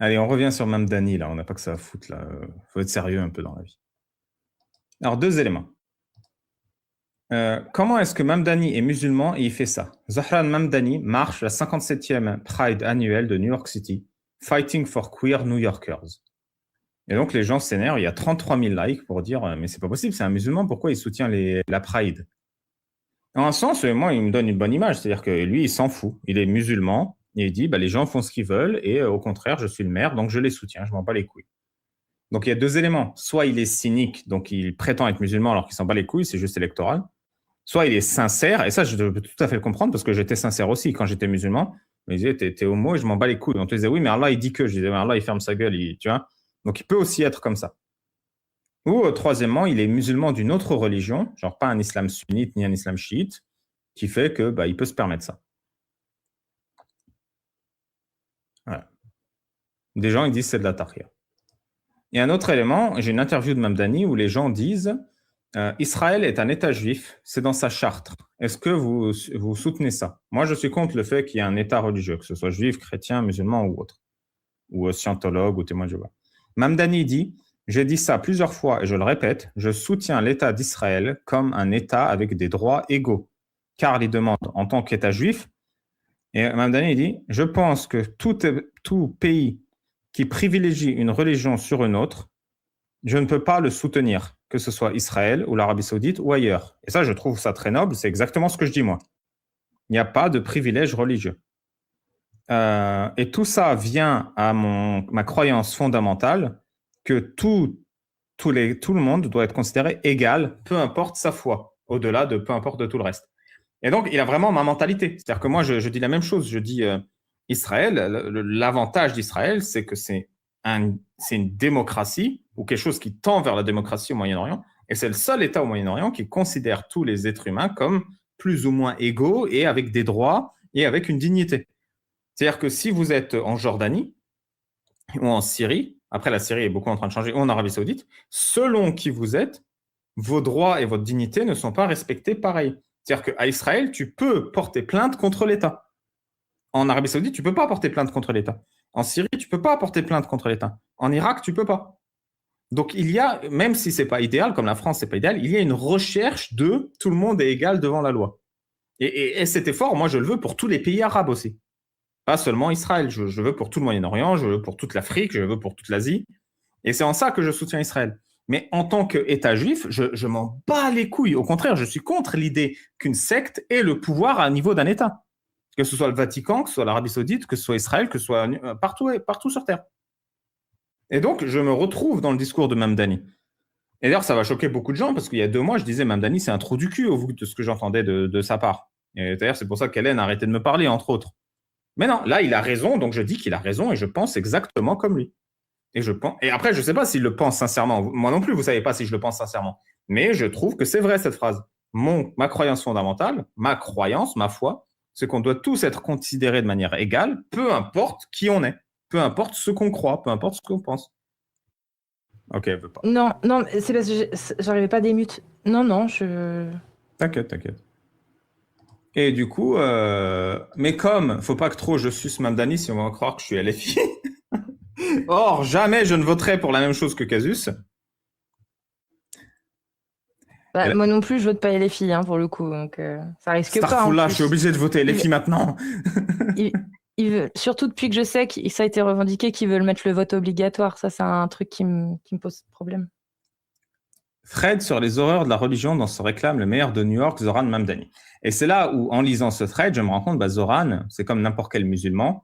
Allez, on revient sur Mamdani, là. On n'a pas que ça à foutre, là. Faut être sérieux un peu dans la vie. Alors, 2 éléments. Comment est-ce que Mamdani est musulman et il fait ça? Zahran Mamdani marche la 57e Pride annuelle de New York City, Fighting for Queer New Yorkers. Et donc, les gens s'énervent. Il y a 33 000 likes pour dire mais c'est pas possible, c'est un musulman, pourquoi il soutient la Pride? En un sens, moi, il me donne une bonne image. C'est-à-dire que lui, il s'en fout. Il est musulman et il dit les gens font ce qu'ils veulent et au contraire, je suis le maire, donc je les soutiens, je m'en bats les couilles. Donc, il y a 2 éléments. Soit il est cynique, donc il prétend être musulman alors qu'il s'en bat les couilles, c'est juste électoral. Soit il est sincère, et ça, je peux tout à fait le comprendre parce que j'étais sincère aussi quand j'étais musulman. Mais ils disaient, t'es homo et je m'en bats les couilles. On te disait, oui, mais Allah, il dit que. Je disais, mais Allah, il ferme sa gueule, tu vois. Donc, il peut aussi être comme ça. Ou, troisièmement, il est musulman d'une autre religion, genre pas un islam sunnite ni un islam chiite, qui fait que il peut se permettre ça. Voilà. Des gens, ils disent c'est de la tariqa. Et un autre élément, j'ai une interview de Mamdani où les gens disent Israël est un État juif, c'est dans sa charte. Est-ce que vous soutenez ça? Moi, je suis contre le fait qu'il y ait un État religieux, que ce soit juif, chrétien, musulman ou autre, ou scientologue ou témoin de Jéhovah. Mamdani dit j'ai dit ça plusieurs fois et je le répète, je soutiens l'État d'Israël comme un État avec des droits égaux, car il demande en tant qu'État juif. Et Mamdani dit je pense que tout pays qui privilégie une religion sur une autre, je ne peux pas le soutenir, que ce soit Israël ou l'Arabie Saoudite ou ailleurs. Et ça, je trouve ça très noble, c'est exactement ce que je dis moi. Il n'y a pas de privilège religieux. Et tout ça vient à ma croyance fondamentale que tout le monde doit être considéré égal, peu importe sa foi, au-delà de peu importe de tout le reste. Et donc, il a vraiment ma mentalité. C'est-à-dire que moi, je dis la même chose. Je dis Israël, l'avantage d'Israël, c'est que c'est une démocratie ou quelque chose qui tend vers la démocratie au Moyen-Orient. Et c'est le seul État au Moyen-Orient qui considère tous les êtres humains comme plus ou moins égaux et avec des droits et avec une dignité. C'est-à-dire que si vous êtes en Jordanie ou en Syrie, après la Syrie est beaucoup en train de changer, ou en Arabie Saoudite, selon qui vous êtes, vos droits et votre dignité ne sont pas respectés pareil. C'est-à-dire qu'à Israël, tu peux porter plainte contre l'État. En Arabie Saoudite, tu ne peux pas porter plainte contre l'État. En Syrie, tu ne peux pas porter plainte contre l'État. En Irak, tu ne peux pas. Donc, il y a, même si ce n'est pas idéal, comme la France, ce n'est pas idéal, il y a une recherche de tout le monde est égal devant la loi. Et cet effort, moi, je le veux pour tous les pays arabes aussi. Pas seulement Israël. Je veux pour tout le Moyen-Orient, je veux pour toute l'Afrique, je veux pour toute l'Asie. Et c'est en ça que je soutiens Israël. Mais en tant qu'État juif, je m'en bats les couilles. Au contraire, je suis contre l'idée qu'une secte ait le pouvoir à niveau d'un État. Que ce soit le Vatican, que ce soit l'Arabie Saoudite, que ce soit Israël, que ce soit partout sur Terre. Et donc, je me retrouve dans le discours de Mamdani. Et d'ailleurs, ça va choquer beaucoup de gens, parce qu'il y a 2 mois, je disais Mamdani, c'est un trou du cul au vu de ce que j'entendais de sa part. Et d'ailleurs, c'est pour ça qu'Hélène a arrêté de me parler, entre autres. Mais non, là, il a raison, donc je dis qu'il a raison et je pense exactement comme lui. Et après, je ne sais pas s'il le pense sincèrement. Moi non plus, vous ne savez pas si je le pense sincèrement. Mais je trouve que c'est vrai cette phrase. Ma croyance fondamentale, ma croyance, ma foi, c'est qu'on doit tous être considérés de manière égale, peu importe qui on est, peu importe ce qu'on croit, peu importe ce qu'on pense. Ok, elle veut pas. Non, c'est parce que j'arrivais pas à démute. Non, T'inquiète. Et du coup, mais comme, faut pas que trop je suce Mamdani si on va croire que je suis LFI. Or, jamais je ne voterai pour la même chose que Casus. Moi non plus, je vote pas LFI pour le coup, donc ça risque pas. Starfoula, je suis obligé de voter LFI maintenant. Surtout depuis que je sais que ça a été revendiqué qu'ils veulent mettre le vote obligatoire. Ça, c'est un truc qui me pose problème. Thread sur les horreurs de la religion dont se réclame le maire de New York, Zoran Mamdani. Et c'est là où, en lisant ce thread, je me rends compte, Zoran, c'est comme n'importe quel musulman,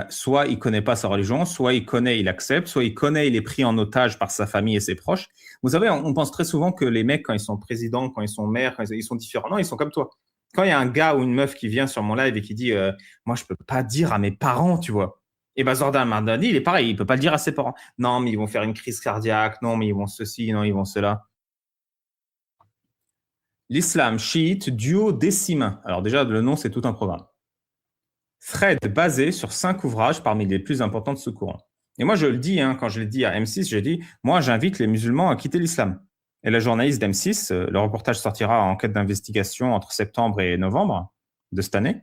soit il connaît pas sa religion, soit il connaît, il accepte, soit il connaît, il est pris en otage par sa famille et ses proches. Vous savez, on pense très souvent que les mecs, quand ils sont présidents, quand ils sont maires, ils sont différents. Non, ils sont comme toi. Quand il y a un gars ou une meuf qui vient sur mon live et qui dit moi, je peux pas dire à mes parents, tu vois. Et Zoran Mamdani, il est pareil, il peut pas le dire à ses parents. Non, mais ils vont faire une crise cardiaque. Non, mais ils vont ceci. Non, ils vont cela. L'islam chiite duodécimain. Alors déjà, le nom, c'est tout un programme. Thread basé sur 5 ouvrages parmi les plus importants de ce courant. Et moi, je le dis, quand je l'ai dit à M6, j'ai dit, moi, j'invite les musulmans à quitter l'islam. Et la journaliste d'M6, le reportage sortira en enquête d'investigation entre septembre et novembre de cette année,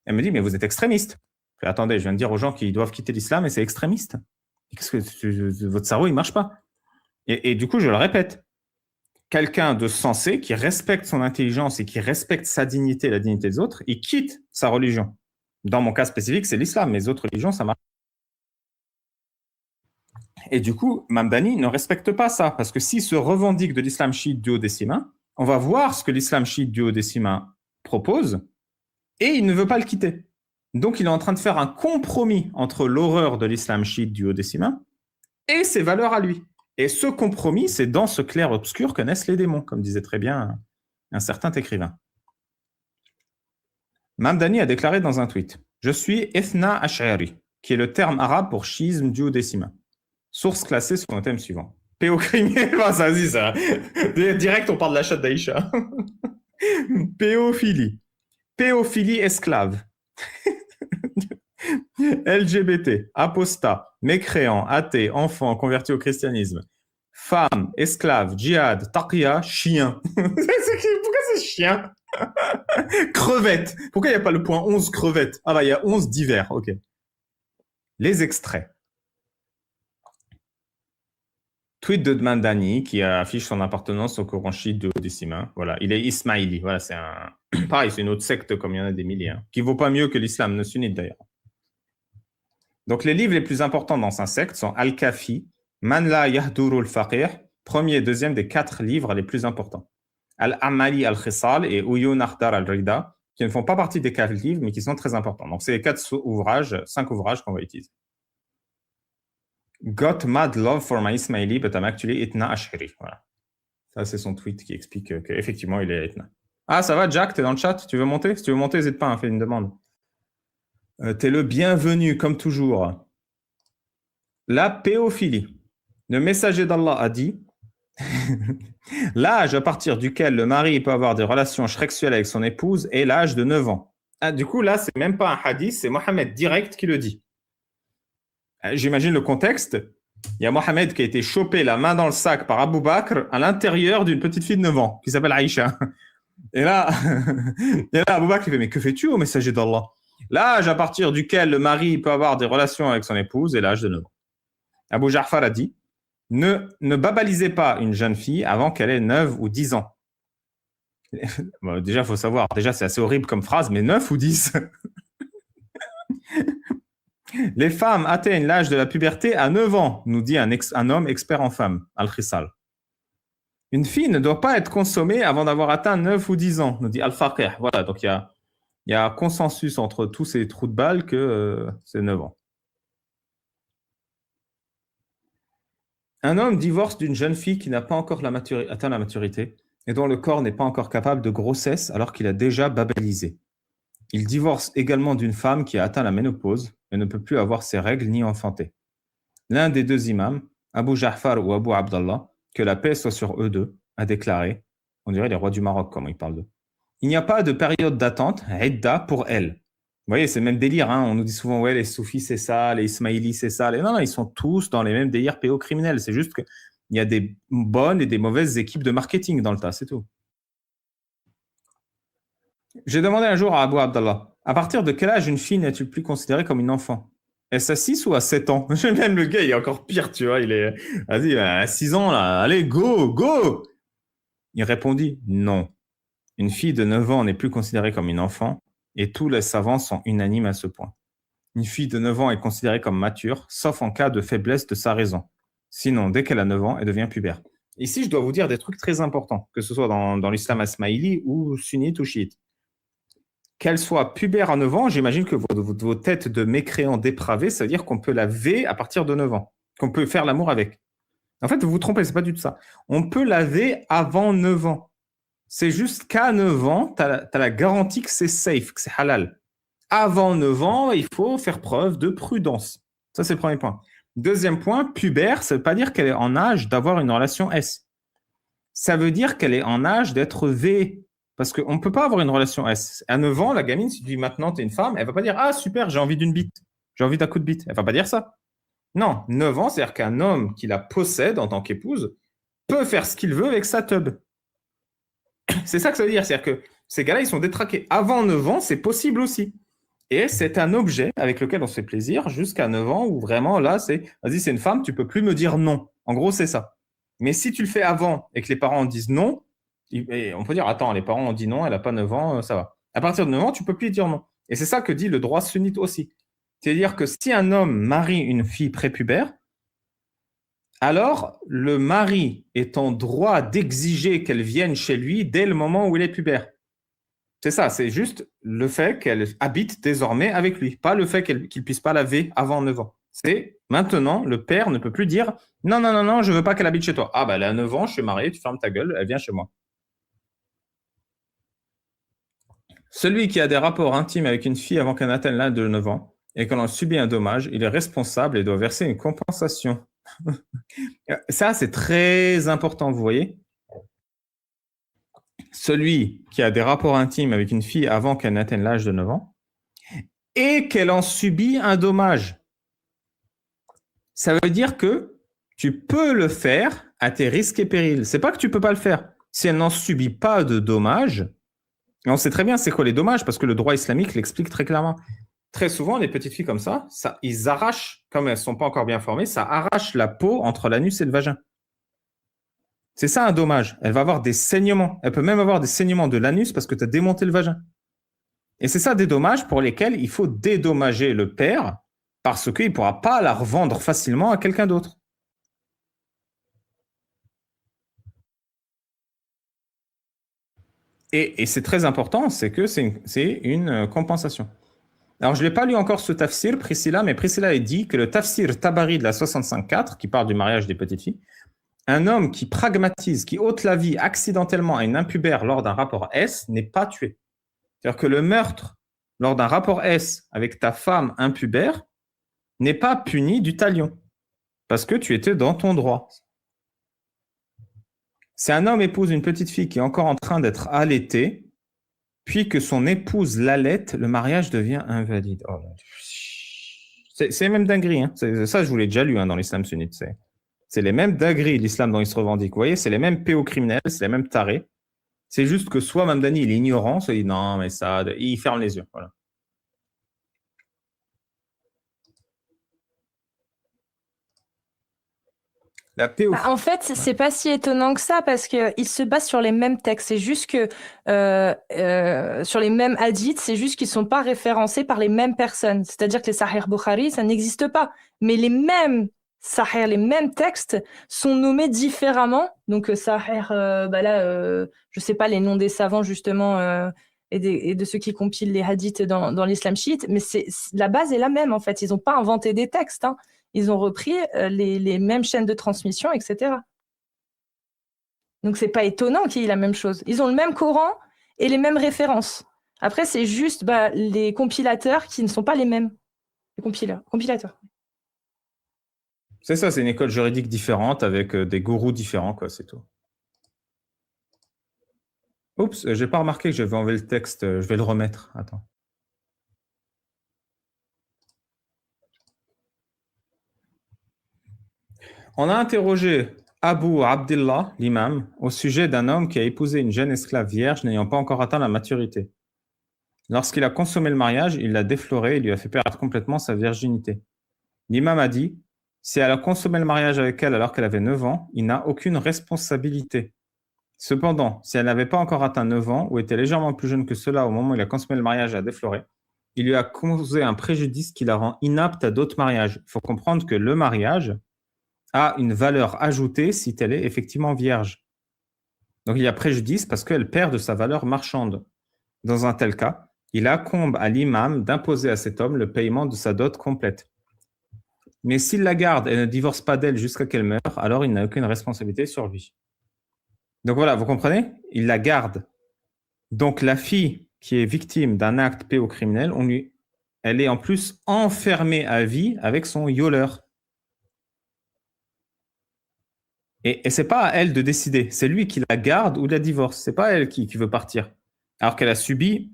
elle me dit, mais vous êtes extrémiste. Attendez, je viens de dire aux gens qu'ils doivent quitter l'islam et c'est extrémiste. Qu'est-ce que votre cerveau, il marche pas. Et du coup, je le répète, quelqu'un de sensé qui respecte son intelligence et qui respecte sa dignité et la dignité des autres, il quitte sa religion. Dans mon cas spécifique, c'est l'islam. Les autres religions, ça marche. Et du coup, Mamdani ne respecte pas ça, parce que s'il se revendique de l'islam chiite duodécimain, on va voir ce que l'islam chiite duodécimain propose, et il ne veut pas le quitter. Donc, il est en train de faire un compromis entre l'horreur de l'islam chiite duodécimain et ses valeurs à lui. Et ce compromis, c'est dans ce clair-obscur que naissent les démons, comme disait très bien un certain écrivain. Mamdani a déclaré dans un tweet « Je suis Ethna Ash'ari », qui est le terme arabe pour schisme duodécimain. Source classée sur le thème suivant. Péocrimier, ça dit ça. Direct, on parle de la chatte d'Aïcha. Péophilie. Péophilie esclave. LGBT, apostat, mécréant, athée, enfant, converti au christianisme. Femme, esclave, djihad, taqiyya, chien. Pourquoi c'est chien? Crevette. Pourquoi il n'y a pas le point 11 crevette? Ah bah il y a 11 divers, ok. Les extraits. Tweet de Mamdani qui affiche son appartenance au Coran chiite duodécimain. Voilà, il est ismaïli. Voilà, c'est un pareil, c'est une autre secte comme il y en a des milliers, hein, qui vaut pas mieux que l'islam, ne sunnite d'ailleurs. Donc les livres les plus importants dans sa secte sont Al-Kafi, Man la yahduru al-faqih, premier et deuxième des 4 livres les plus importants. Al-Amali al-Khisal et Uyun Akhdar al-Rida, qui ne font pas partie des 4 livres, mais qui sont très importants. Donc c'est les 5 ouvrages qu'on va utiliser. Got mad love for my Ismaili, but I'm actually Ethna Ash'ari. Voilà. Ça, c'est son tweet qui explique qu'effectivement, il est Ethna. Ah, ça va, Jack, t'es dans le chat? Tu veux monter? Si tu veux monter, n'hésite pas, fais une demande. T'es le bienvenu, comme toujours. La péophilie. Le messager d'Allah a dit l'âge à partir duquel le mari peut avoir des relations sexuelles avec son épouse est l'âge de 9 ans. Ah, du coup, là, c'est même pas un hadith, c'est Mohammed direct qui le dit. J'imagine le contexte. Il y a Mohammed qui a été chopé la main dans le sac par Abu Bakr à l'intérieur d'une petite fille de 9 ans qui s'appelle Aïcha. Et là, Abu Bakr fait « Mais que fais-tu au messager d'Allah ?» L'âge à partir duquel le mari peut avoir des relations avec son épouse est l'âge de 9 ans. Abu Ja'far a dit ne babalisez pas une jeune fille avant qu'elle ait 9 ou 10 ans. Bon, déjà, il faut savoir, c'est assez horrible comme phrase, mais 9 ou 10 Les femmes atteignent l'âge de la puberté à 9 ans, nous dit un homme expert en femmes, Al-Khisal. Une fille ne doit pas être consommée avant d'avoir atteint 9 ou 10 ans, nous dit Al-Faqih. Voilà, donc il y a consensus entre tous ces trous de balles que c'est 9 ans. Un homme divorce d'une jeune fille qui n'a pas encore atteint la maturité et dont le corps n'est pas encore capable de grossesse alors qu'il a déjà babalisé. Il divorce également d'une femme qui a atteint la ménopause et ne peut plus avoir ses règles ni enfanter. L'un des 2 imams, Abu Ja'far ou Abu Abdallah, que la paix soit sur eux deux, a déclaré, on dirait les rois du Maroc, comment ils parlent d'eux, il n'y a pas de période d'attente, idda, pour elle. Vous voyez, c'est le même délire, hein. On nous dit souvent, ouais, les soufis c'est ça, les ismaïlis c'est ça. Non, ils sont tous dans les mêmes délires pédocriminels. C'est juste qu'il y a des bonnes et des mauvaises équipes de marketing dans le tas, c'est tout. J'ai demandé un jour à Abu Abdallah, à partir de quel âge une fille n'est-elle plus considérée comme une enfant? Est-ce à 6 ou à 7 ans? Même le gars, il est encore pire, tu vois. Il est, vas-y, à 6 ans, là, allez, go! Il répondit, non. Une fille de 9 ans n'est plus considérée comme une enfant, et tous les savants sont unanimes à ce point. Une fille de 9 ans est considérée comme mature, sauf en cas de faiblesse de sa raison. Sinon, dès qu'elle a 9 ans, elle devient pubère. Ici, je dois vous dire des trucs très importants, que ce soit dans l'islam asmaïli ou sunnite ou chiite. Qu'elle soit pubère à 9 ans, j'imagine que vos têtes de mécréants dépravés, ça veut dire qu'on peut la laver à partir de 9 ans, qu'on peut faire l'amour avec. En fait, vous vous trompez, c'est pas du tout ça. On peut laver avant 9 ans. C'est juste qu'à 9 ans, tu as la garantie que c'est safe, que c'est halal. Avant 9 ans, il faut faire preuve de prudence. Ça, c'est le premier point. Deuxième point, pubère, ça ne veut pas dire qu'elle est en âge d'avoir une relation S. Ça veut dire qu'elle est en âge d'être V. Parce qu'on ne peut pas avoir une relation S. À 9 ans, la gamine, si tu dis maintenant tu es une femme, elle ne va pas dire « Ah, super, j'ai envie d'une bite. J'ai envie d'un coup de bite. » Elle ne va pas dire ça. Non, 9 ans, c'est-à-dire qu'un homme qui la possède en tant qu'épouse peut faire ce qu'il veut avec sa teub. C'est ça que ça veut dire. C'est-à-dire que ces gars-là, ils sont détraqués. Avant 9 ans, c'est possible aussi. Et c'est un objet avec lequel on se fait plaisir jusqu'à 9 ans où vraiment là, vas-y, c'est une femme, tu peux plus me dire non. En gros, c'est ça. Mais si tu le fais avant et que les parents disent non, et on peut dire, attends, les parents ont dit non, elle n'a pas 9 ans, ça va. À partir de 9 ans, tu peux plus dire non. Et c'est ça que dit le droit sunnite aussi. C'est-à-dire que si un homme marie une fille prépubère, alors le mari est en droit d'exiger qu'elle vienne chez lui dès le moment où il est pubère. C'est ça, c'est juste le fait qu'elle habite désormais avec lui, pas le fait qu'il ne puisse pas laver avant 9 ans. C'est maintenant, le père ne peut plus dire non, non, non, non, je veux pas qu'elle habite chez toi. Ah, bah, elle a 9 ans, je suis marié, tu fermes ta gueule, elle vient chez moi. Celui qui a des rapports intimes avec une fille avant qu'elle n'atteigne l'âge de 9 ans et qu'elle en subit un dommage, il est responsable et doit verser une compensation. Ça, c'est très important, vous voyez. Celui qui a des rapports intimes avec une fille avant qu'elle n'atteigne l'âge de 9 ans et qu'elle en subit un dommage. Ça veut dire que tu peux le faire à tes risques et périls. C'est pas que tu peux pas le faire. Si elle n'en subit pas de dommages, et on sait très bien c'est quoi les dommages parce que le droit islamique l'explique très clairement. Très souvent, les petites filles comme ça, ils arrachent, comme elles sont pas encore bien formées, ça arrache la peau entre l'anus et le vagin. C'est ça un dommage. Elle va avoir des saignements. Elle peut même avoir des saignements de l'anus parce que tu as démonté le vagin. Et c'est ça des dommages pour lesquels il faut dédommager le père parce qu'il ne pourra pas la revendre facilement à quelqu'un d'autre. Et c'est très important, c'est que c'est une compensation. Alors, je ne l'ai pas lu encore ce tafsir, Priscilla, mais Priscilla a dit que le tafsir Tabari de la 65.4, qui parle du mariage des petites filles, un homme qui pragmatise, qui ôte la vie accidentellement à une impubère lors d'un rapport S n'est pas tué. C'est-à-dire que le meurtre lors d'un rapport S avec ta femme impubère n'est pas puni du talion, parce que tu étais dans ton droit. Si un homme épouse une petite fille qui est encore en train d'être allaitée, puis que son épouse l'allaite, le mariage devient invalide. Oh, c'est même dinguerie. Hein. Ça, je vous l'ai déjà lu dans l'islam sunnite. C'est les mêmes dingueries, l'islam dont il se revendique. Vous voyez, c'est les mêmes péocriminels, c'est les mêmes tarés. C'est juste que soit Mamdani, il est ignorant, soit il dit non, mais ça, il ferme les yeux. Voilà. En fait, c'est pas si étonnant que ça parce qu'ils se basent sur les mêmes textes. C'est juste que sur les mêmes hadiths, c'est juste qu'ils sont pas référencés par les mêmes personnes. C'est-à-dire que les Sahih Bukhari, ça n'existe pas. Mais les mêmes Sahih, les mêmes textes sont nommés différemment. Donc Sahih, je sais pas les noms des savants justement et de ceux qui compilent les hadiths dans l'islam chiite, mais la base est la même en fait. Ils n'ont pas inventé des textes. Hein. Ils ont repris les mêmes chaînes de transmission, etc. Donc, c'est pas étonnant qu'il y ait la même chose. Ils ont le même Coran et les mêmes références. Après, c'est juste les compilateurs qui ne sont pas les mêmes. Les compilateurs. C'est ça, c'est une école juridique différente avec des gourous différents, quoi, c'est tout. Oups, j'ai pas remarqué que j'avais enlevé le texte. Je vais le remettre. Attends. On a interrogé Abu Abdillah, l'imam, au sujet d'un homme qui a épousé une jeune esclave vierge n'ayant pas encore atteint la maturité. Lorsqu'il a consommé le mariage, il l'a déflorée et lui a fait perdre complètement sa virginité. L'imam a dit, si elle a consommé le mariage avec elle alors qu'elle avait 9 ans, il n'a aucune responsabilité. Cependant, si elle n'avait pas encore atteint 9 ans ou était légèrement plus jeune que cela au moment où il a consommé le mariage et a défloré, il lui a causé un préjudice qui la rend inapte à d'autres mariages. Il faut comprendre que le mariage a une valeur ajoutée si elle est effectivement vierge. Donc il y a préjudice parce qu'elle perd de sa valeur marchande. Dans un tel cas, il incombe à l'imam d'imposer à cet homme le paiement de sa dot complète. Mais s'il la garde et ne divorce pas d'elle jusqu'à qu'elle meure, alors il n'a aucune responsabilité sur lui. Donc voilà, vous comprenez? Il la garde. Donc la fille qui est victime d'un acte pédocriminel, elle est en plus enfermée à vie avec son violeur. Et c'est pas à elle de décider. C'est lui qui la garde ou la divorce. C'est pas elle qui veut partir. Alors qu'elle a subi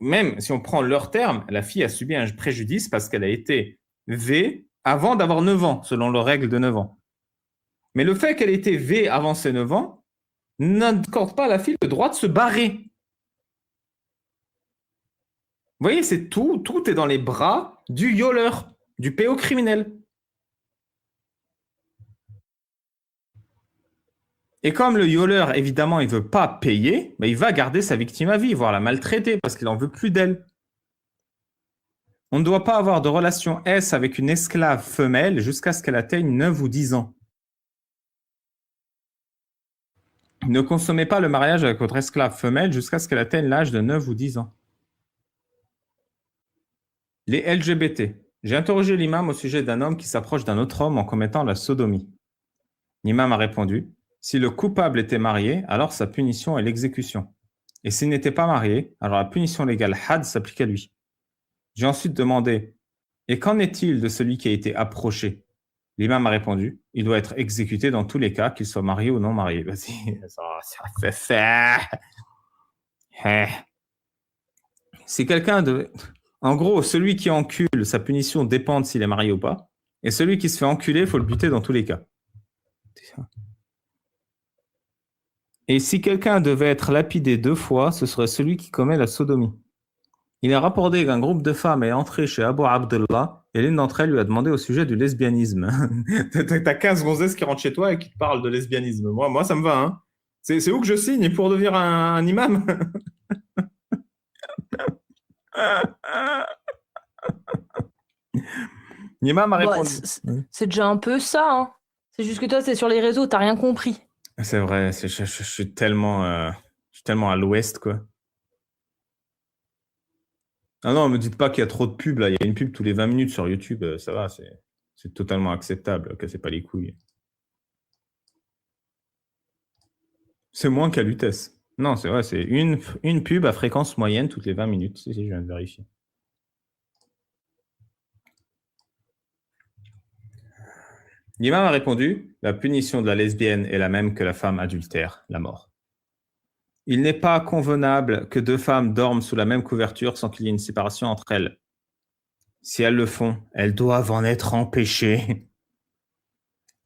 même si on prend leur terme, la fille a subi un préjudice parce qu'elle a été V avant d'avoir 9 ans, selon leurs règles de 9 ans. Mais le fait qu'elle ait été V avant ses 9 ans n'accorde pas à la fille le droit de se barrer. Vous voyez, c'est tout est dans les bras du violeur, du pédocriminel. Et comme le violeur, évidemment, il ne veut pas payer, il va garder sa victime à vie, voire la maltraiter, parce qu'il n'en veut plus d'elle. On ne doit pas avoir de relation S avec une esclave femelle jusqu'à ce qu'elle atteigne 9 ou 10 ans. Ne consommez pas le mariage avec votre esclave femelle jusqu'à ce qu'elle atteigne l'âge de 9 ou 10 ans. Les LGBT. J'ai interrogé l'imam au sujet d'un homme qui s'approche d'un autre homme en commettant la sodomie. L'imam a répondu, si le coupable était marié, alors sa punition est l'exécution. Et s'il n'était pas marié, alors la punition légale had s'applique à lui. J'ai ensuite demandé, et qu'en est-il de celui qui a été approché? L'imam a répondu, il doit être exécuté dans tous les cas, qu'il soit marié ou non marié. Vas-y, ça fait faire. Si quelqu'un de... En gros, celui qui encule, sa punition dépend de s'il est marié ou pas. Et celui qui se fait enculer, il faut le buter dans tous les cas. Et si quelqu'un devait être lapidé 2 fois, ce serait celui qui commet la sodomie. Il est rapporté qu'un groupe de femmes est entré chez Abu Abdullah et l'une d'entre elles lui a demandé au sujet du lesbianisme. T'as 15 gonzesses qui rentrent chez toi et qui te parlent de lesbianisme. Moi ça me va. Hein. C'est où que je signe pour devenir un imam? L'imam a répondu. C'est déjà un peu ça. Hein. C'est juste que toi, c'est sur les réseaux, t'as rien compris. C'est vrai, je suis tellement à l'ouest, quoi. Ah non, me dites pas qu'il y a trop de pubs, là. Il y a une pub tous les 20 minutes sur YouTube, ça va, c'est totalement acceptable, cassez pas les couilles. C'est moins qu'à Lutèce. Non, c'est vrai, c'est une pub à fréquence moyenne toutes les 20 minutes. Si, je viens de vérifier. L'imam a répondu, la punition de la lesbienne est la même que la femme adultère, la mort. Il n'est pas convenable que 2 femmes dorment sous la même couverture sans qu'il y ait une séparation entre elles. Si elles le font, elles doivent en être empêchées.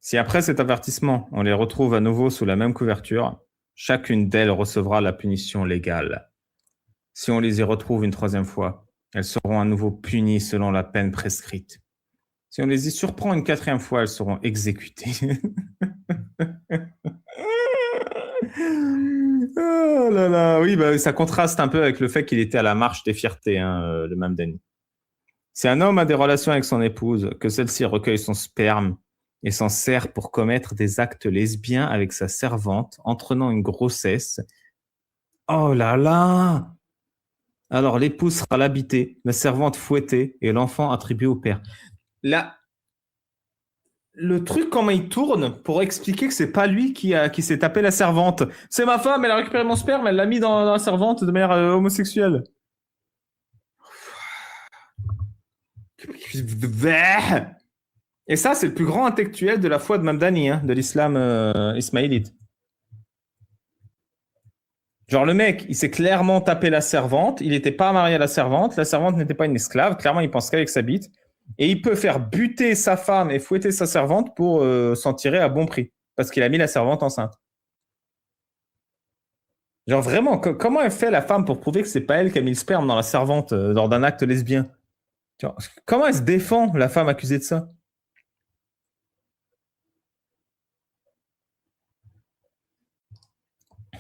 Si après cet avertissement, on les retrouve à nouveau sous la même couverture, chacune d'elles recevra la punition légale. Si on les y retrouve une 3e fois, elles seront à nouveau punies selon la peine prescrite. Si on les y surprend une 4e fois, elles seront exécutées. Oh là là, oui, ça contraste un peu avec le fait qu'il était à la marche des fiertés, hein, le Mamdani. Si un homme a des relations avec son épouse, que celle-ci recueille son sperme et s'en sert pour commettre des actes lesbiens avec sa servante, entraînant une grossesse, oh là là! Alors l'épouse sera l'habitée, la servante fouettée et l'enfant attribué au père. Là, le truc, comment il tourne pour expliquer que c'est pas lui qui s'est tapé la servante. C'est ma femme, elle a récupéré mon sperme, elle l'a mis dans la servante de manière homosexuelle. Et ça, c'est le plus grand intellectuel de la foi de Mamdani, hein, de l'islam ismaélite. Genre le mec, il s'est clairement tapé la servante, il n'était pas marié à la servante n'était pas une esclave, clairement il pense qu'avec sa bite, et il peut faire buter sa femme et fouetter sa servante pour s'en tirer à bon prix, parce qu'il a mis la servante enceinte. Genre vraiment, comment elle fait la femme pour prouver que c'est pas elle qui a mis le sperme dans la servante lors d'un acte lesbien? Comment elle se défend, la femme accusée de ça?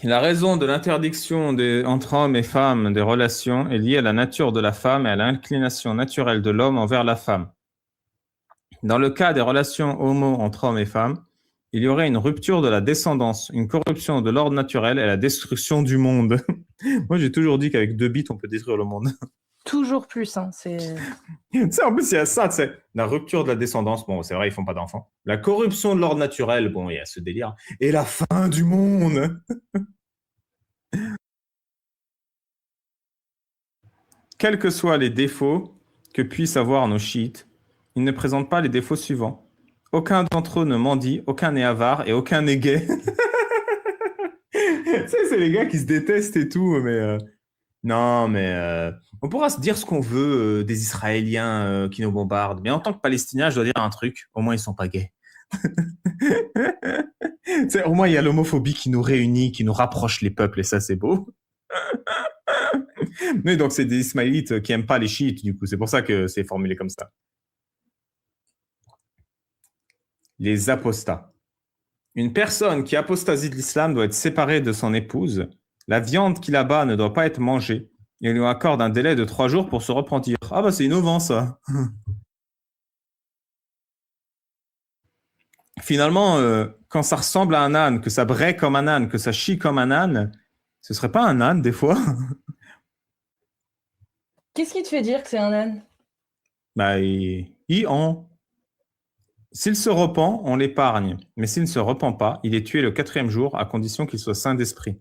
La raison de l'interdiction entre hommes et femmes des relations est liée à la nature de la femme et à l'inclination naturelle de l'homme envers la femme. Dans le cas des relations homo entre hommes et femmes, il y aurait une rupture de la descendance, une corruption de l'ordre naturel et la destruction du monde. Moi, j'ai toujours dit qu'avec 2 bits, on peut détruire le monde. Toujours plus, hein, c'est... Tu sais, en plus, il y a ça, c'est la rupture de la descendance. Bon, c'est vrai, ils font pas d'enfants. La corruption de l'ordre naturel, bon, il y a ce délire. Et la fin du monde. Quels que soient les défauts que puissent avoir nos chiites, ils ne présentent pas les défauts suivants. Aucun d'entre eux ne mendie, aucun n'est avare et aucun n'est gay. Tu sais, c'est les gars qui se détestent et tout, mais... Non, mais on pourra se dire ce qu'on veut des Israéliens qui nous bombardent, mais en tant que Palestinien, je dois dire un truc, au moins ils sont pas gays. Au moins il y a l'homophobie qui nous réunit, qui nous rapproche les peuples, et ça c'est beau. Mais donc, c'est des Ismaélites qui n'aiment pas les chiites, du coup. C'est pour ça que c'est formulé comme ça. Les apostats. Une personne qui apostasie de l'islam doit être séparée de son épouse. La viande qu'il abat ne doit pas être mangée. Et on lui accorde un délai de 3 jours pour se repentir. Ah bah c'est innovant ça. Finalement, quand ça ressemble à un âne, que ça braie comme un âne, que ça chie comme un âne, ce serait pas un âne des fois? Qu'est-ce qui te fait dire que c'est un âne? Bah, s'il se repent, on l'épargne. Mais s'il ne se repent pas, il est tué le 4e jour, à condition qu'il soit saint d'esprit.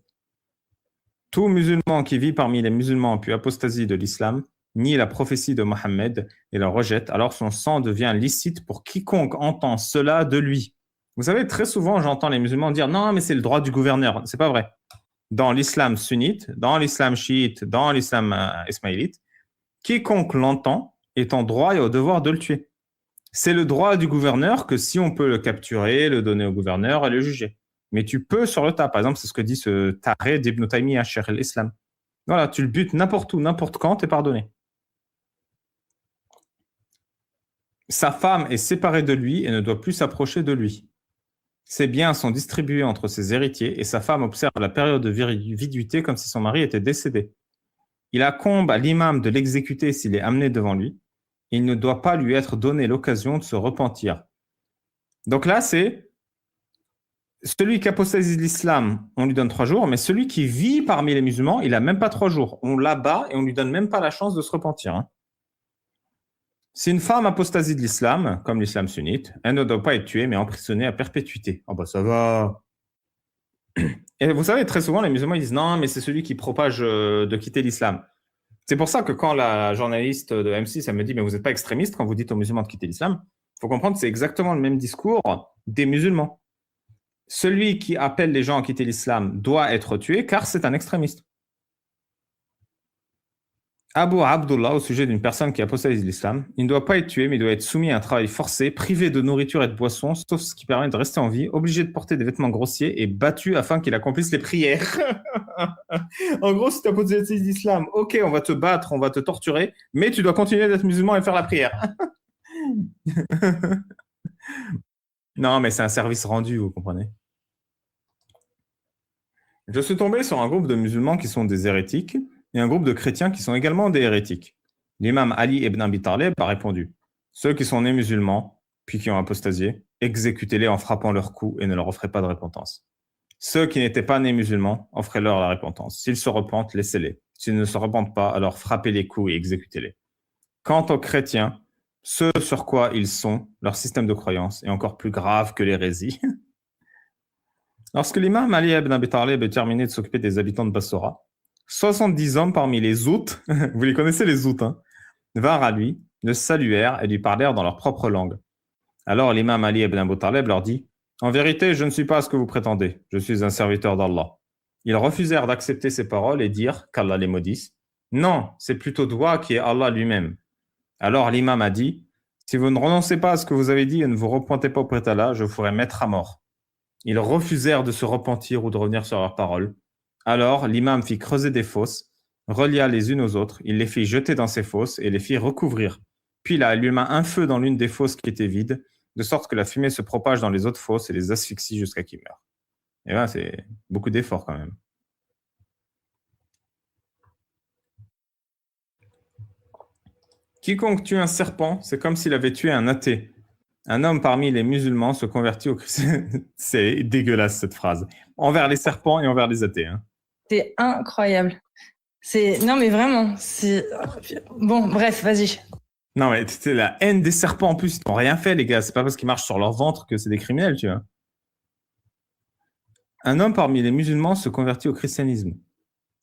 Tout musulman qui vit parmi les musulmans puis apostasie de l'islam nie la prophétie de Mohammed et la rejette, alors son sang devient licite pour quiconque entend cela de lui. Vous savez, très souvent, j'entends les musulmans dire « Non, mais c'est le droit du gouverneur ». C'est pas vrai. Dans l'islam sunnite, dans l'islam chiite, dans l'islam ismaélite, quiconque l'entend est en droit et au devoir de le tuer. C'est le droit du gouverneur que si on peut le capturer, le donner au gouverneur et le juger. Mais tu peux sur le tas. Par exemple, c'est ce que dit ce taré d'Ibn Taymiyyah, Cheikh l'Islam. Voilà, tu le butes n'importe où, n'importe quand, t'es pardonné. Sa femme est séparée de lui et ne doit plus s'approcher de lui. Ses biens sont distribués entre ses héritiers et sa femme observe la période de viduité comme si son mari était décédé. Il incombe à l'imam de l'exécuter s'il est amené devant lui. Il ne doit pas lui être donné l'occasion de se repentir. Donc là, c'est celui qui apostasie de l'islam, on lui donne 3 jours, mais celui qui vit parmi les musulmans, il n'a même pas 3 jours. On l'abat et on lui donne même pas la chance de se repentir. Hein. Si une femme apostasie de l'islam, comme l'islam sunnite, elle ne doit pas être tuée, mais emprisonnée à perpétuité. Ah bah ça va. Et vous savez, très souvent, les musulmans ils disent non, mais c'est celui qui propage de quitter l'islam. C'est pour ça que quand la journaliste de M6 elle me dit mais vous n'êtes pas extrémiste quand vous dites aux musulmans de quitter l'islam, il faut comprendre que c'est exactement le même discours des musulmans. Celui qui appelle les gens à quitter l'islam doit être tué car c'est un extrémiste. Abu Abdullah, au sujet d'une personne qui apostatise l'islam, il ne doit pas être tué, mais il doit être soumis à un travail forcé, privé de nourriture et de boissons, sauf ce qui permet de rester en vie, obligé de porter des vêtements grossiers et battu afin qu'il accomplisse les prières. En gros, si tu apostasis l'islam, ok, on va te battre, on va te torturer, mais tu dois continuer d'être musulman et faire la prière. Non, mais c'est un service rendu, vous comprenez. Je suis tombé sur un groupe de musulmans qui sont des hérétiques et un groupe de chrétiens qui sont également des hérétiques. L'imam Ali ibn Abi Talib a répondu « Ceux qui sont nés musulmans, puis qui ont apostasié, exécutez-les en frappant leur cou et ne leur offrez pas de repentance. Ceux qui n'étaient pas nés musulmans, offrez-leur la repentance. S'ils se repentent, laissez-les. S'ils ne se repentent pas, alors frappez les coups et exécutez-les. Quant aux chrétiens, ce sur quoi ils sont, leur système de croyance est encore plus grave que l'hérésie. » Lorsque l'imam Ali ibn Abi Talib a terminé de s'occuper des habitants de Bassora, 70 hommes parmi les Zoutes, vous les connaissez les Zoutes, hein, vinrent à lui, le saluèrent et lui parlèrent dans leur propre langue. Alors l'imam Ali ibn Abi Talib leur dit « En vérité, je ne suis pas ce que vous prétendez, je suis un serviteur d'Allah. » Ils refusèrent d'accepter ces paroles et dirent, qu'Allah les maudisse, « Non, c'est plutôt toi qui es Allah lui-même. » Alors l'imam a dit « Si vous ne renoncez pas à ce que vous avez dit et ne vous repentez pas auprès d'Allah, je vous ferai mettre à mort. » Ils refusèrent de se repentir ou de revenir sur leurs paroles. Alors l'imam fit creuser des fosses, relia les unes aux autres, il les fit jeter dans ces fosses et les fit recouvrir. Puis il alluma un feu dans l'une des fosses qui était vide, de sorte que la fumée se propage dans les autres fosses et les asphyxie jusqu'à qu'ils meurent. Et là, c'est beaucoup d'efforts quand même. Quiconque tue un serpent, c'est comme s'il avait tué un athée. Un homme parmi les musulmans se convertit au christianisme. C'est dégueulasse cette phrase. Envers les serpents et envers les athées. Hein. C'est incroyable. Non mais vraiment. Bon, bref, vas-y. Non mais c'est la haine des serpents en plus. Ils n'ont rien fait les gars. C'est pas parce qu'ils marchent sur leur ventre que c'est des criminels, tu vois. Un homme parmi les musulmans se convertit au christianisme.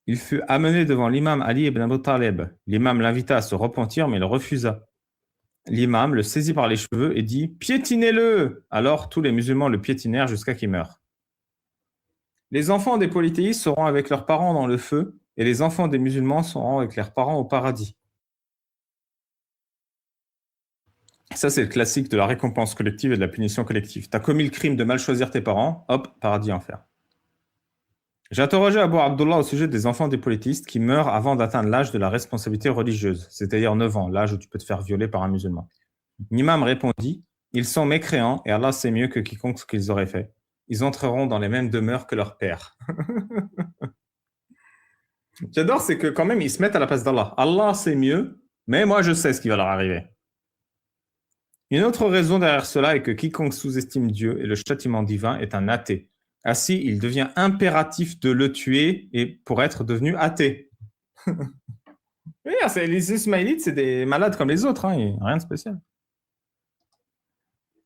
Il fut amené devant l'imam Ali ibn Abi Talib. L'imam l'invita à se repentir, mais il refusa. L'imam le saisit par les cheveux et dit « Piétinez-le » Alors tous les musulmans le piétinèrent jusqu'à qu'il meure. Les enfants des polythéistes seront avec leurs parents dans le feu, et les enfants des musulmans seront avec leurs parents au paradis. Ça, c'est le classique de la récompense collective et de la punition collective. Tu as commis le crime de mal choisir tes parents, hop, paradis, enfer. J'ai interrogé Abu Abdullah au sujet des enfants des politistes qui meurent avant d'atteindre l'âge de la responsabilité religieuse, c'est-à-dire 9 ans, l'âge où tu peux te faire violer par un musulman. L'imam répondit, ils sont mécréants et Allah sait mieux que quiconque ce qu'ils auraient fait. Ils entreront dans les mêmes demeures que leur père. J'adore, c'est que quand même, ils se mettent à la place d'Allah. Allah sait mieux, mais moi, je sais ce qui va leur arriver. Une autre raison derrière cela est que quiconque sous-estime Dieu et le châtiment divin est un athée. Ainsi, il devient impératif de le tuer et pour être devenu athée. Oui, les Ismaélites, c'est des malades comme les autres, hein, rien de spécial.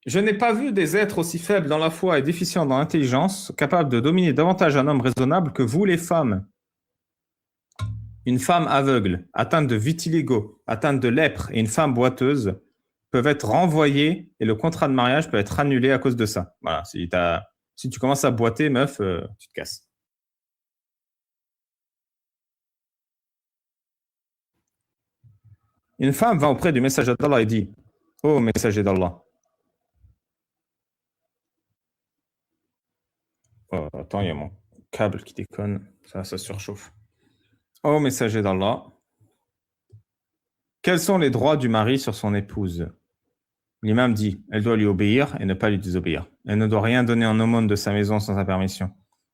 Je n'ai pas vu des êtres aussi faibles dans la foi et déficients dans l'intelligence, capables de dominer davantage un homme raisonnable que vous, les femmes. Une femme aveugle, atteinte de vitiligo, atteinte de lèpre et une femme boiteuse peuvent être renvoyées et le contrat de mariage peut être annulé à cause de ça. Voilà, si tu commences à boiter, meuf, tu te casses. Une femme va auprès du messager d'Allah et dit « Oh, messager d'Allah. » Oh, attends, il y a mon câble qui déconne. Ça surchauffe. « Oh, messager d'Allah. Quels sont les droits du mari sur son épouse ?» L'imam dit « Elle doit lui obéir et ne pas lui désobéir. Elle ne doit rien donner en aumône de sa maison sans sa permission.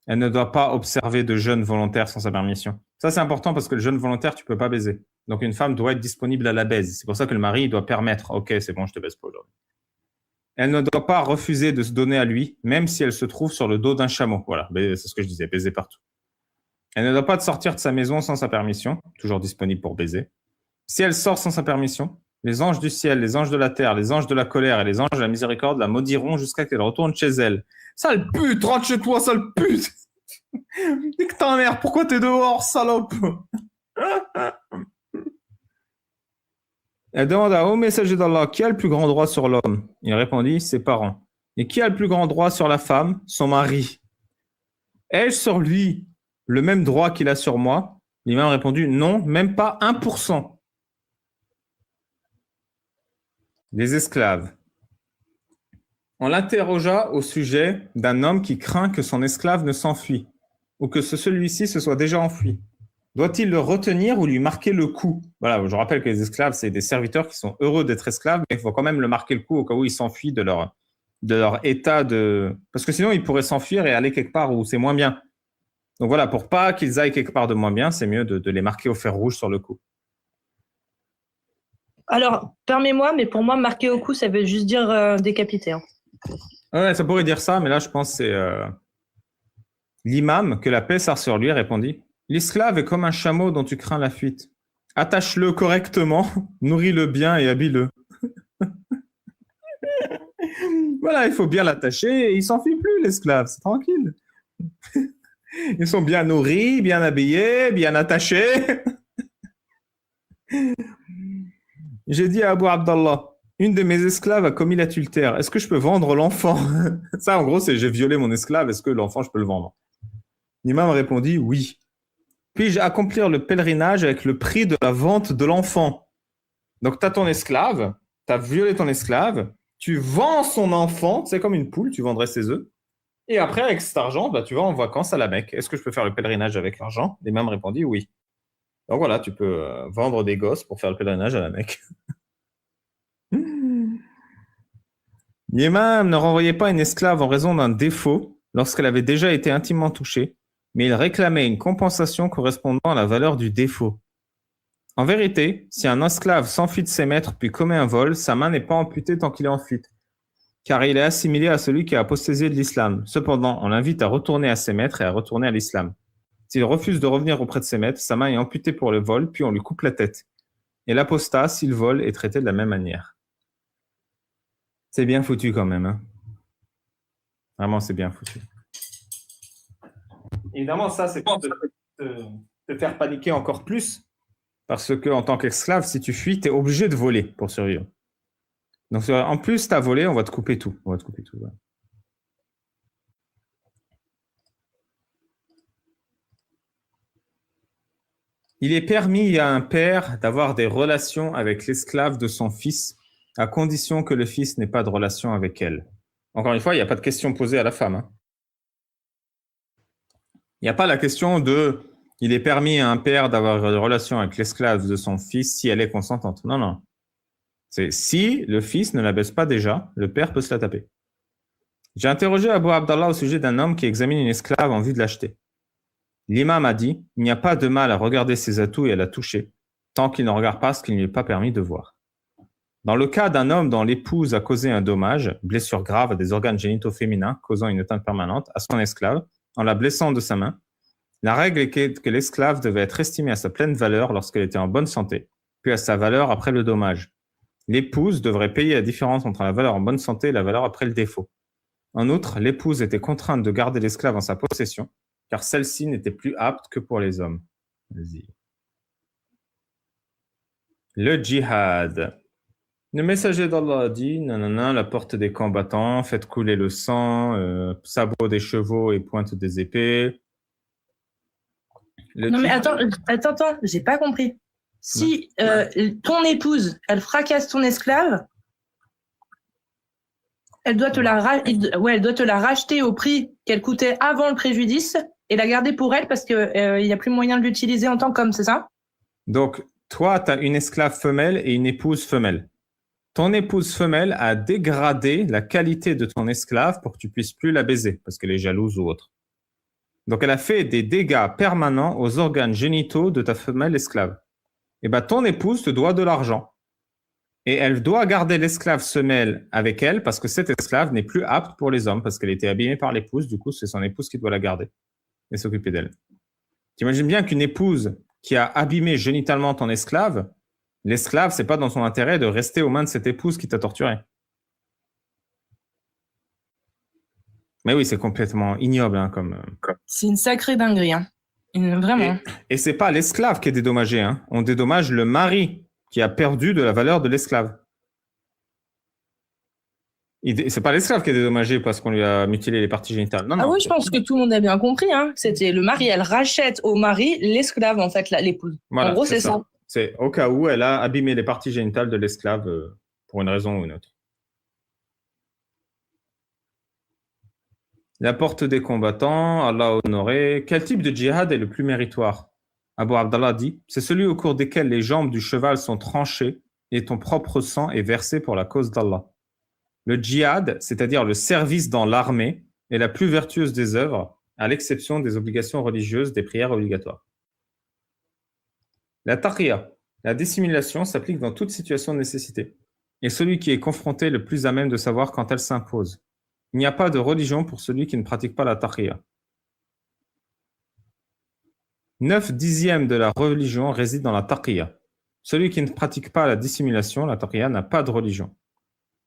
Elle ne doit pas observer de jeûne volontaire sans sa permission. » Ça, c'est important parce que le jeûne volontaire, tu peux pas baiser. Donc, une femme doit être disponible à la baise. C'est pour ça que le mari doit permettre « Ok, c'est bon, je te baise pas aujourd'hui. » Elle ne doit pas refuser de se donner à lui, même si elle se trouve sur le dos d'un chameau. Voilà, c'est ce que je disais, baiser partout. Elle ne doit pas sortir de sa maison sans sa permission, toujours disponible pour baiser. Si elle sort sans sa permission, les anges du ciel, les anges de la terre, les anges de la colère et les anges de la miséricorde la maudiront jusqu'à qu'elle retourne chez elle. Sale pute, rentre chez toi, sale pute. Nique ta mère, pourquoi t'es dehors, salope? Elle demande à au messager d'Allah, qui a le plus grand droit sur l'homme? Il répondit, ses parents. Et qui a le plus grand droit sur la femme? Son mari. Ai-je sur lui le même droit qu'il a sur moi? L'imam a répondu, non, même pas 1%. Les esclaves. On l'interrogea au sujet d'un homme qui craint que son esclave ne s'enfuit, ou que celui-ci se soit déjà enfui. Doit-il le retenir ou lui marquer le coup? Voilà, je rappelle que les esclaves, c'est des serviteurs qui sont heureux d'être esclaves, mais il faut quand même le marquer le coup au cas où ils s'enfuient de leur état de... Parce que sinon, ils pourraient s'enfuir et aller quelque part où c'est moins bien. Donc voilà, pour pas qu'ils aillent quelque part de moins bien, c'est mieux de les marquer au fer rouge sur le coup. Alors, permets-moi, mais pour moi, marquer au cou, ça veut juste dire décapiter. Hein. Ouais, ça pourrait dire ça, mais là, je pense que c'est... L'imam, que la paix s'arre sur lui, répondit « L'esclave est comme un chameau dont tu crains la fuite. Attache-le correctement, nourris-le bien et habille-le. » Voilà, il faut bien l'attacher et il s'enfuit plus, l'esclave, c'est tranquille. Ils sont bien nourris, bien habillés, bien attachés. J'ai dit à Abu Abdallah, une de mes esclaves a commis l'adultère. Est-ce que je peux vendre l'enfant? Ça, en gros, c'est j'ai violé mon esclave. Est-ce que l'enfant, je peux le vendre? L'imam répondit oui. Puis-je accomplir le pèlerinage avec le prix de la vente de l'enfant? Donc, tu as ton esclave, tu as violé ton esclave, tu vends son enfant, c'est comme une poule, tu vendrais ses œufs. Et après, avec cet argent, tu vas en vacances à la Mecque. Est-ce que je peux faire le pèlerinage avec l'argent? L'imam répondit oui. Donc voilà, tu peux vendre des gosses pour faire le pèlerinage à la Mecque. L'imam ne renvoyait pas une esclave en raison d'un défaut lorsqu'elle avait déjà été intimement touchée, mais il réclamait une compensation correspondant à la valeur du défaut. En vérité, si un esclave s'enfuit de ses maîtres puis commet un vol, sa main n'est pas amputée tant qu'il est en fuite, car il est assimilé à celui qui a apostasé de l'islam. Cependant, on l'invite à retourner à ses maîtres et à retourner à l'islam. S'il refuse de revenir auprès de ses maîtres, sa main est amputée pour le vol, puis on lui coupe la tête. Et l'apostat, s'il vole, est traité de la même manière. C'est bien foutu quand même. Hein. Vraiment, c'est bien foutu. Évidemment, ça, c'est pour te faire paniquer encore plus. Parce que en tant qu'esclave, si tu fuis, tu es obligé de voler pour survivre. Donc, en plus, tu as volé, on va te couper tout. On va te couper tout. Ouais. Il est permis à un père d'avoir des relations avec l'esclave de son fils, à condition que le fils n'ait pas de relation avec elle. Encore une fois, il n'y a pas de question posée à la femme. Hein. Il n'y a pas la question de « il est permis à un père d'avoir une relation avec l'esclave de son fils si elle est consentante ». Non, non. C'est si le fils ne la baisse pas déjà, le père peut se la taper. J'ai interrogé Abu Abdallah au sujet d'un homme qui examine une esclave en vue de l'acheter. L'imam a dit « il n'y a pas de mal à regarder ses atouts et à la toucher, tant qu'il ne regarde pas ce qu'il ne lui est pas permis de voir. » Dans le cas d'un homme dont l'épouse a causé un dommage, blessure grave à des organes génitaux féminins causant une atteinte permanente à son esclave, en la blessant de sa main, la règle est que l'esclave devait être estimée à sa pleine valeur lorsqu'elle était en bonne santé, puis à sa valeur après le dommage. L'épouse devrait payer la différence entre la valeur en bonne santé et la valeur après le défaut. En outre, l'épouse était contrainte de garder l'esclave en sa possession, car celle-ci n'était plus apte que pour les hommes. Vas-y. Le djihad. Le messager d'Allah a dit, nanana, la porte des combattants, faites couler le sang, sabots des chevaux et pointe des épées. Non mais attends, j'ai pas compris. Si ton épouse, elle fracasse ton esclave, elle doit te la racheter au prix qu'elle coûtait avant le préjudice et la garder pour elle parce que il y a plus moyen de l'utiliser en tant qu'homme, c'est ça? Donc, toi, tu as une esclave femelle et une épouse femelle. Ton épouse femelle a dégradé la qualité de ton esclave pour que tu puisses plus la baiser parce qu'elle est jalouse ou autre. Donc, elle a fait des dégâts permanents aux organes génitaux de ta femelle esclave. Et ben, ton épouse te doit de l'argent. Et elle doit garder l'esclave femelle avec elle parce que cette esclave n'est plus apte pour les hommes parce qu'elle était abîmée par l'épouse. Du coup, c'est son épouse qui doit la garder et s'occuper d'elle. T'imagines bien qu'une épouse qui a abîmé génitalement ton esclave, l'esclave, c'est pas dans son intérêt de rester aux mains de cette épouse qui t'a torturé. Mais oui, c'est complètement ignoble. Hein, comme... C'est une sacrée dinguerie. Hein. Vraiment. Et c'est pas l'esclave qui est dédommagé. Hein. On dédommage le mari qui a perdu de la valeur de l'esclave. C'est pas l'esclave qui est dédommagé parce qu'on lui a mutilé les parties génitales. Non, non, oui, je pense que tout le monde a bien compris. Hein. C'était le mari, elle rachète au mari l'esclave, en fait, l'épouse. Voilà, en gros, c'est ça. C'est au cas où elle a abîmé les parties génitales de l'esclave pour une raison ou une autre. La porte des combattants, Allah honoré. Quel type de djihad est le plus méritoire? Abu Abdallah dit, c'est celui au cours desquels les jambes du cheval sont tranchées et ton propre sang est versé pour la cause d'Allah. Le djihad, c'est-à-dire le service dans l'armée, est la plus vertueuse des œuvres, à l'exception des obligations religieuses, des prières obligatoires. La taqiyya, la dissimulation, s'applique dans toute situation de nécessité, et celui qui est confronté est le plus à même de savoir quand elle s'impose. Il n'y a pas de religion pour celui qui ne pratique pas la taqiyya. 9/10 de la religion réside dans la taqiyya. Celui qui ne pratique pas la dissimulation, la taqiyya, n'a pas de religion.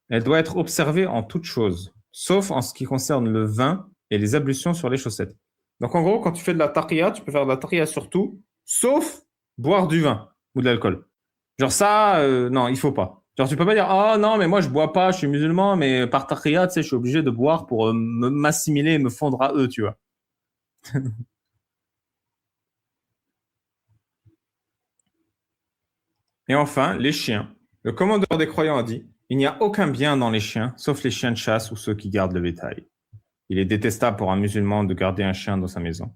Elle doit être observée en toutes choses, sauf en ce qui concerne le vin et les ablutions sur les chaussettes. Donc en gros, quand tu fais de la taqiyya, tu peux faire de la taqiyya sur tout, sauf boire du vin ou de l'alcool. Genre ça, non, il faut pas. Genre tu peux pas dire « Ah non, mais moi je bois pas, je suis musulman, mais par taqiyya, tu sais, je suis obligé de boire pour m'assimiler et me fondre à eux, tu vois. » Et enfin, les chiens. Le commandeur des croyants a dit « Il n'y a aucun bien dans les chiens, sauf les chiens de chasse ou ceux qui gardent le bétail. Il est détestable pour un musulman de garder un chien dans sa maison.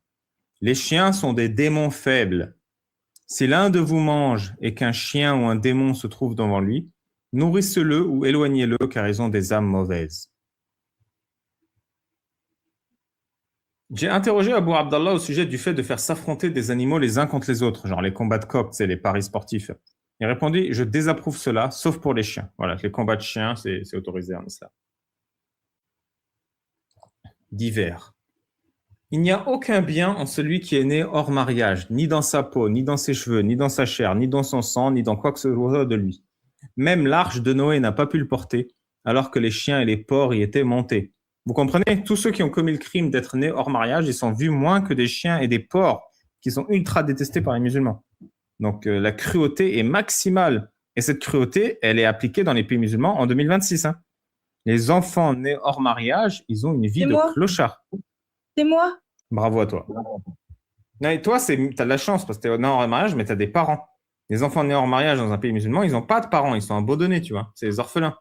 Les chiens sont des démons faibles. Si l'un de vous mange et qu'un chien ou un démon se trouve devant lui, nourrissez-le ou éloignez-le car ils ont des âmes mauvaises. » J'ai interrogé Abu Abdallah au sujet du fait de faire s'affronter des animaux les uns contre les autres, genre les combats de coqs, c'est les paris sportifs. Il répondit, je désapprouve cela, sauf pour les chiens. Voilà, les combats de chiens, c'est autorisé en islam. Divers. Il n'y a aucun bien en celui qui est né hors mariage, ni dans sa peau, ni dans ses cheveux, ni dans sa chair, ni dans son sang, ni dans quoi que ce soit de lui. Même l'arche de Noé n'a pas pu le porter, alors que les chiens et les porcs y étaient montés. Vous comprenez? Tous ceux qui ont commis le crime d'être nés hors mariage, ils sont vus moins que des chiens et des porcs, qui sont ultra détestés par les musulmans. Donc, la cruauté est maximale. Et cette cruauté, elle est appliquée dans les pays musulmans en 2026. Hein. Les enfants nés hors mariage, ils ont une vie de clochard. C'est moi. Bravo à toi. Non, et toi, tu as de la chance parce que tu es né hors mariage, mais tu as des parents. Les enfants nés hors mariage dans un pays musulman, ils n'ont pas de parents. Ils sont abandonnés, tu vois. C'est les orphelins.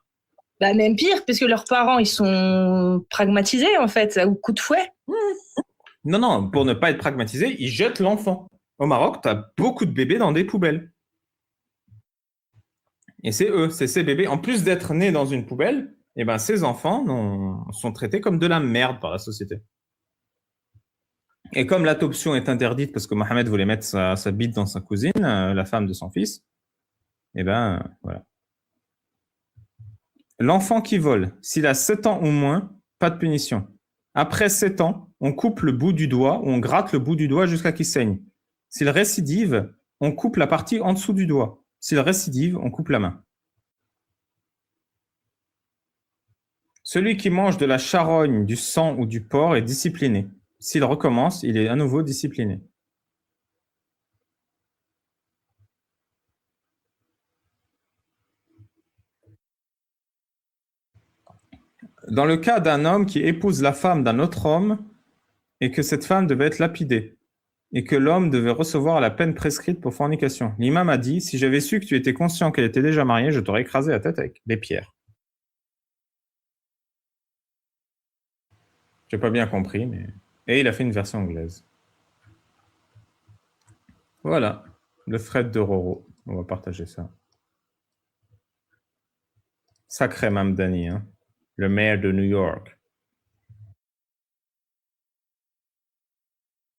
Bah, même pire, puisque leurs parents, ils sont pragmatisés, en fait, au coup de fouet. Non, non, pour ne pas être pragmatisé, ils jettent l'enfant. Au Maroc, tu as beaucoup de bébés dans des poubelles. Et c'est eux, c'est ces bébés. En plus d'être nés dans une poubelle, eh ben, ces enfants sont traités comme de la merde par la société. Et comme l'adoption est interdite parce que Mohamed voulait mettre sa bite dans sa cousine, la femme de son fils, eh ben, voilà. L'enfant qui vole, s'il a 7 ans ou moins, pas de punition. Après 7 ans, on coupe le bout du doigt ou on gratte le bout du doigt jusqu'à qu'il saigne. S'il récidive, on coupe la partie en dessous du doigt. S'il récidive, on coupe la main. Celui qui mange de la charogne, du sang ou du porc est discipliné. S'il recommence, il est à nouveau discipliné. Dans le cas d'un homme qui épouse la femme d'un autre homme et que cette femme devait être lapidée et que l'homme devait recevoir la peine prescrite pour fornication, l'imam a dit, si j'avais su que tu étais conscient qu'elle était déjà mariée, je t'aurais écrasé la tête avec des pierres. J'ai pas bien compris, mais... Et il a fait une version anglaise. Voilà, le Fred de Roro. On va partager ça. Sacré Mamdani, hein. Le maire de New York.